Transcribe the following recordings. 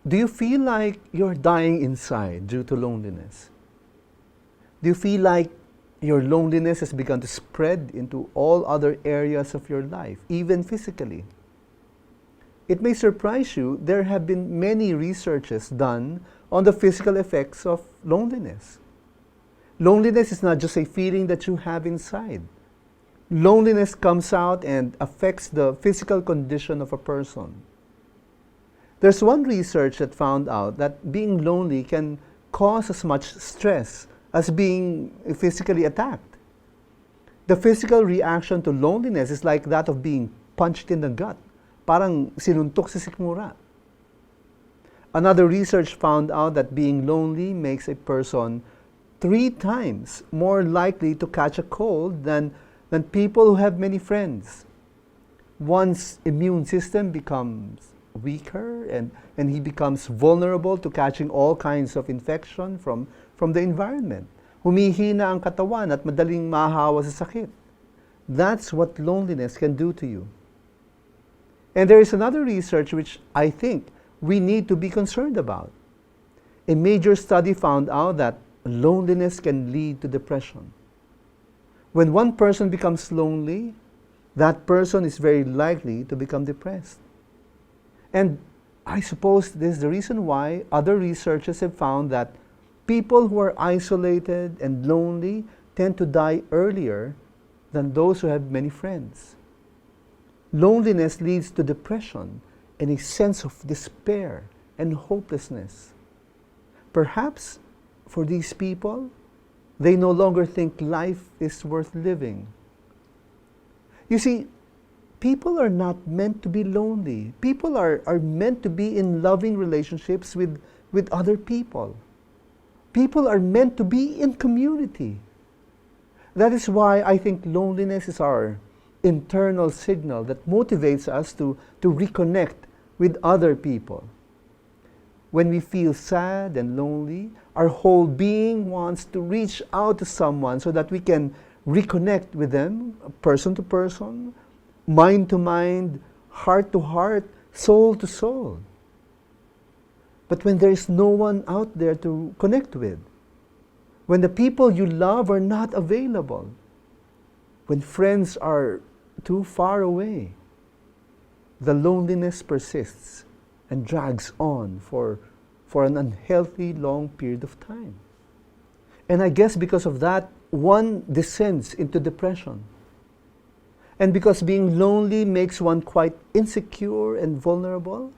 Do you feel like you're dying inside due to loneliness? Do you feel like your loneliness has begun to spread into all other areas of your life, even physically? It may surprise you, there have been many researches done on the physical effects of loneliness. Loneliness is not just a feeling that you have inside. Loneliness comes out and affects the physical condition of a person. There's one research that found out that being lonely can cause as much stress as being physically attacked. The physical reaction to loneliness is like that of being punched in the gut. Parang sinuntok sa sikmura. Another research found out that being lonely makes a person 3 times more likely to catch a cold than people who have many friends. One's immune system becomes weaker and he becomes vulnerable to catching all kinds of infection from the environment. Humihina ang katawan at madaling mahawa sa sakit. That's what loneliness can do to you. And there is another research which I think we need to be concerned about. A major study found out that loneliness can lead to depression. When one person becomes lonely, that person is very likely to become depressed. And I suppose this is the reason why other researchers have found that people who are isolated and lonely tend to die earlier than those who have many friends. Loneliness leads to depression and a sense of despair and hopelessness. Perhaps for these people, they no longer think life is worth living. You see, people are not meant to be lonely. People are meant to be in loving relationships with other people. People are meant to be in community. That is why I think loneliness is our internal signal that motivates us to reconnect with other people. When we feel sad and lonely, our whole being wants to reach out to someone so that we can reconnect with them, person to person, mind to mind, heart to heart, soul to soul. But when there is no one out there to connect with, when the people you love are not available, when friends are too far away, the loneliness persists and drags on for an unhealthy long period of time. And I guess because of that, one descends into depression. And because being lonely makes one quite insecure and vulnerable,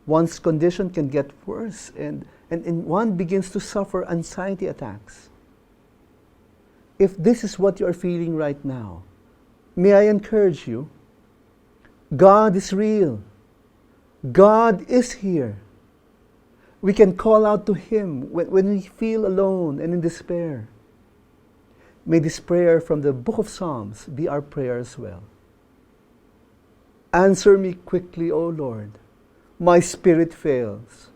one's condition can get worse and one begins to suffer anxiety attacks. If this is what you are feeling right now, may I encourage you, God is real. God is here. We can call out to Him when we feel alone and in despair. May this prayer from the book of Psalms be our prayer as well. Answer me quickly, O Lord. My spirit fails.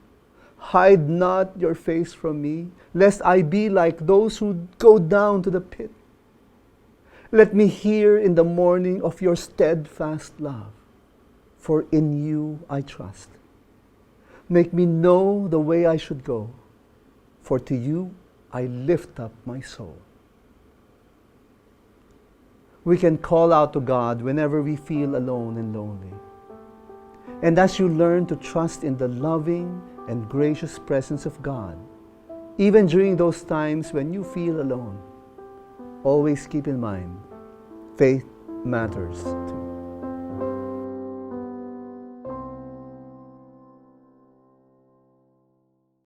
Hide not your face from me, lest I be like those who go down to the pit. Let me hear in the morning of your steadfast love, for in you I trust. Make me know the way I should go, for to you I lift up my soul. We can call out to God whenever we feel alone and lonely. And as you learn to trust in the loving and gracious presence of God, even during those times when you feel alone, always keep in mind, faith matters too.